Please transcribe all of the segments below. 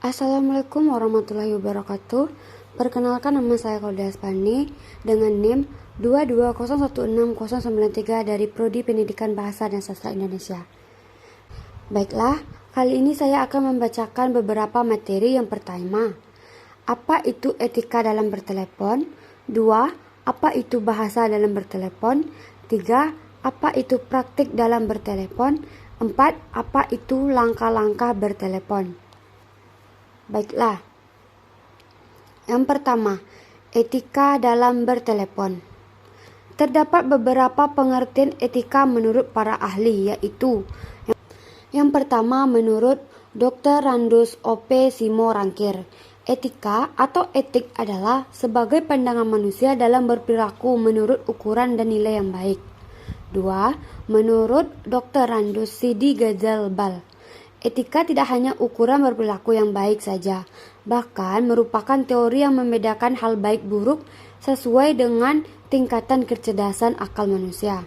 Assalamualaikum warahmatullahi wabarakatuh. Perkenalkan, nama saya Kauda Spani dengan NIM 220160093 dari Prodi Pendidikan Bahasa dan Sastra Indonesia. Baiklah, kali ini saya akan membacakan beberapa materi. Yang pertama, apa itu etika dalam bertelepon? 2. Apa itu bahasa dalam bertelepon? 3. Apa itu praktik dalam bertelepon? 4. Apa itu langkah-langkah bertelepon? Baiklah, yang pertama, etika dalam bertelepon. Terdapat beberapa pengertian etika menurut para ahli, yaitu yang pertama, menurut Dr. Randus O.P. Simorangkir, etika atau etik adalah sebagai pandangan manusia dalam berperilaku menurut ukuran dan nilai yang baik. 2. Menurut Dr. Randus Sidi Ghazal-Bal, etika tidak hanya ukuran berperilaku yang baik saja, bahkan merupakan teori yang membedakan hal baik buruk sesuai dengan tingkatan kecerdasan akal manusia.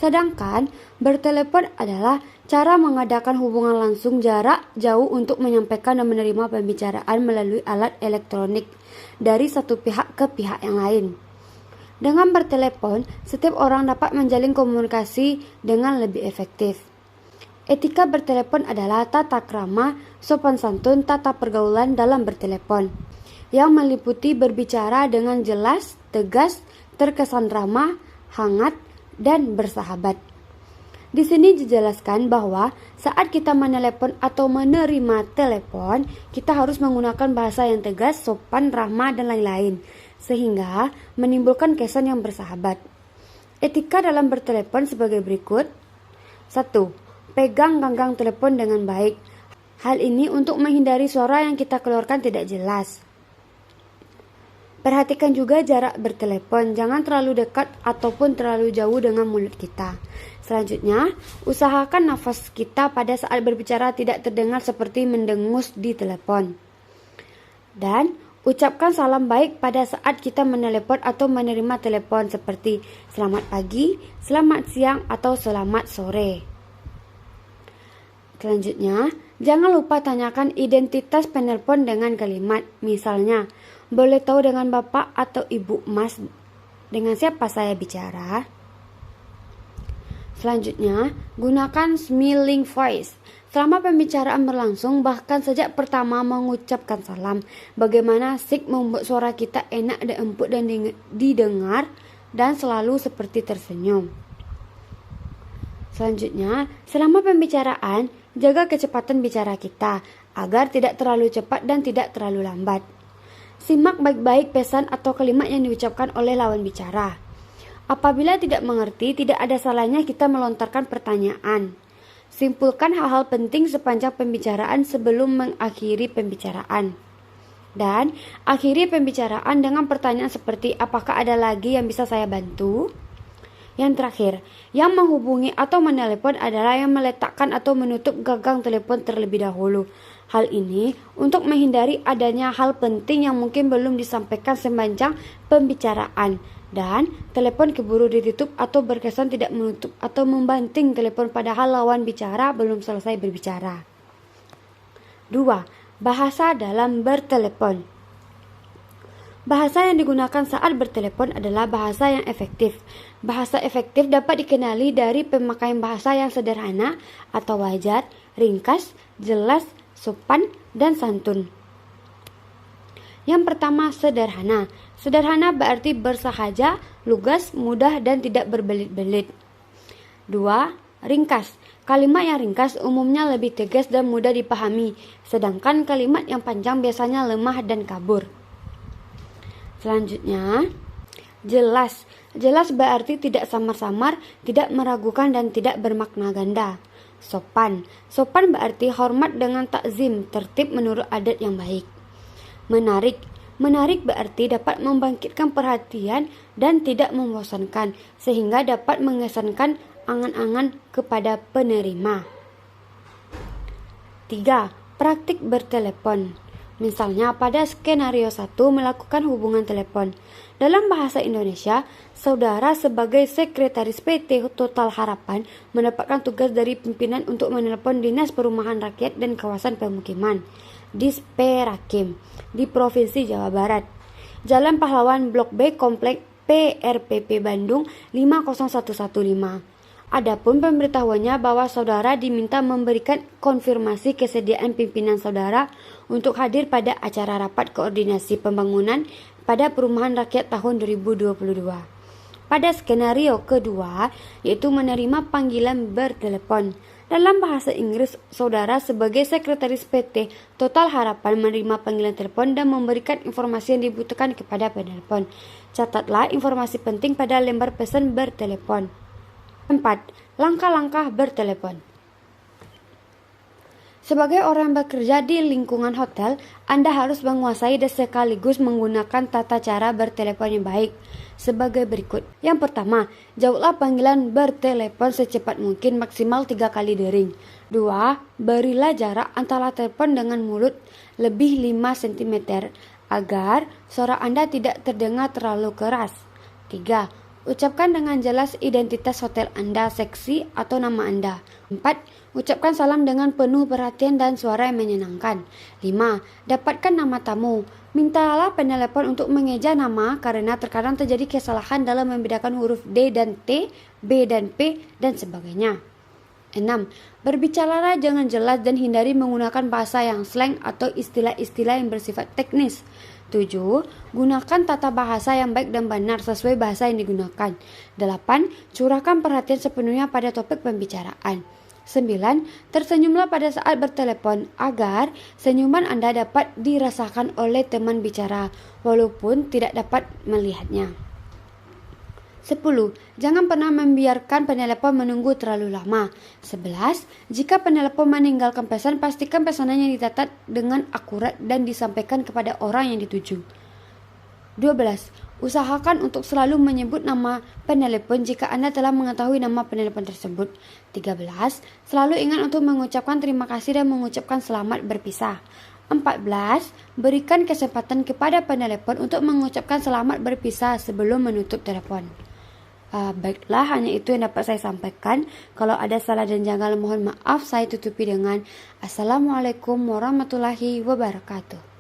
Sedangkan bertelepon adalah cara mengadakan hubungan langsung jarak jauh untuk menyampaikan dan menerima pembicaraan melalui alat elektronik dari satu pihak ke pihak yang lain. Dengan bertelepon, setiap orang dapat menjalin komunikasi dengan lebih efektif. Etika bertelepon adalah tata krama, sopan santun, tata pergaulan dalam bertelepon, yang meliputi berbicara dengan jelas, tegas, terkesan ramah, hangat, dan bersahabat. Di sini dijelaskan bahwa saat kita menelepon atau menerima telepon, kita harus menggunakan bahasa yang tegas, sopan, ramah, dan lain-lain, sehingga menimbulkan kesan yang bersahabat. Etika dalam bertelepon sebagai berikut. 1. Pegang ganggang telepon dengan baik. Hal ini untuk menghindari suara yang kita keluarkan tidak jelas. Perhatikan juga jarak bertelepon, jangan terlalu dekat ataupun terlalu jauh dengan mulut kita. Selanjutnya, usahakan nafas kita pada saat berbicara tidak terdengar seperti mendengus di telepon. Dan ucapkan salam baik pada saat kita menelepon atau menerima telepon seperti selamat pagi, selamat siang, atau selamat sore. Selanjutnya, jangan lupa tanyakan identitas penelpon dengan kalimat, misalnya, boleh tahu dengan Bapak atau Ibu Mas dengan siapa saya bicara? Selanjutnya, gunakan smiling voice. Selama pembicaraan berlangsung, bahkan sejak pertama mengucapkan salam, bagaimana sik membuat suara kita enak dan empuk dan didengar dan selalu seperti tersenyum. Selanjutnya, selama pembicaraan, jaga kecepatan bicara kita agar tidak terlalu cepat dan tidak terlalu lambat. Simak baik-baik pesan atau kalimat yang diucapkan oleh lawan bicara. Apabila tidak mengerti, tidak ada salahnya kita melontarkan pertanyaan. Simpulkan hal-hal penting sepanjang pembicaraan sebelum mengakhiri pembicaraan. Dan akhiri pembicaraan dengan pertanyaan seperti, apakah ada lagi yang bisa saya bantu? Yang terakhir, yang menghubungi atau menelepon adalah yang meletakkan atau menutup gagang telepon terlebih dahulu. Hal ini untuk menghindari adanya hal penting yang mungkin belum disampaikan sepanjang pembicaraan dan telepon keburu ditutup atau berkesan tidak menutup atau membanting telepon padahal lawan bicara belum selesai berbicara. 2. Bahasa dalam bertelepon. Bahasa yang digunakan saat bertelepon adalah bahasa yang efektif. Bahasa efektif dapat dikenali dari pemakaian bahasa yang sederhana atau wajar, ringkas, jelas, sopan, dan santun. Yang pertama, sederhana. Sederhana berarti bersahaja, lugas, mudah, dan tidak berbelit-belit. 2. Ringkas. Kalimat yang ringkas umumnya lebih tegas dan mudah dipahami, sedangkan kalimat yang panjang biasanya lemah dan kabur. Selanjutnya, jelas. Jelas berarti tidak samar-samar, tidak meragukan, dan tidak bermakna ganda. Sopan. Sopan berarti hormat dengan takzim, tertib menurut adat yang baik. Menarik. Menarik berarti dapat membangkitkan perhatian dan tidak membosankan, sehingga dapat mengesankan angan-angan kepada penerima. 3. Praktik bertelepon. Misalnya pada skenario 1 melakukan hubungan telepon. Dalam bahasa Indonesia, saudara sebagai sekretaris PT Total Harapan mendapatkan tugas dari pimpinan untuk menelepon Dinas Perumahan Rakyat dan Kawasan Pemukiman. Disperakim di Provinsi Jawa Barat. Jalan Pahlawan Blok B Komplek PRPP Bandung 50115. Adapun pemberitahuannya bahwa saudara diminta memberikan konfirmasi kesediaan pimpinan saudara untuk hadir pada acara rapat koordinasi pembangunan pada Perumahan Rakyat tahun 2022. Pada skenario kedua, yaitu menerima panggilan bertelepon. Dalam bahasa Inggris, saudara sebagai sekretaris PT Total Harapan menerima panggilan telepon dan memberikan informasi yang dibutuhkan kepada penelepon. Catatlah informasi penting pada lembar pesan bertelepon. 4. Langkah-langkah bertelepon. Sebagai orang yang bekerja di lingkungan hotel, Anda harus menguasai dan sekaligus menggunakan tata cara bertelepon yang baik sebagai berikut. Yang pertama, jawablah panggilan bertelepon secepat mungkin, maksimal 3 kali dering. 2. Berilah jarak antara telepon dengan mulut lebih 5 cm agar suara Anda tidak terdengar terlalu keras. 3. Ucapkan dengan jelas identitas hotel Anda, seksi atau nama Anda. 4. Ucapkan salam dengan penuh perhatian dan suara yang menyenangkan. 5. Dapatkan nama tamu. Mintalah penelepon untuk mengeja nama karena terkadang terjadi kesalahan dalam membedakan huruf D dan T, B dan P, dan sebagainya. 6. Berbicaralah dengan jelas dan hindari menggunakan bahasa yang slang atau istilah-istilah yang bersifat teknis. 7. Gunakan tata bahasa yang baik dan benar sesuai bahasa yang digunakan. 8. Curahkan perhatian sepenuhnya pada topik pembicaraan. 9. Tersenyumlah pada saat bertelepon agar senyuman Anda dapat dirasakan oleh teman bicara walaupun tidak dapat melihatnya. 10. Jangan pernah membiarkan penelepon menunggu terlalu lama. 11. Jika penelepon meninggalkan pesan, pastikan pesanannya dicatat dengan akurat dan disampaikan kepada orang yang dituju. 12. Usahakan untuk selalu menyebut nama penelepon jika Anda telah mengetahui nama penelepon tersebut. 13. Selalu ingat untuk mengucapkan terima kasih dan mengucapkan selamat berpisah. 14. Berikan kesempatan kepada penelepon untuk mengucapkan selamat berpisah sebelum menutup telepon. Baiklah, hanya itu yang dapat saya sampaikan. Kalau ada salah dan janggal, mohon maaf. Saya tutupi dengan Assalamualaikum warahmatullahi wabarakatuh.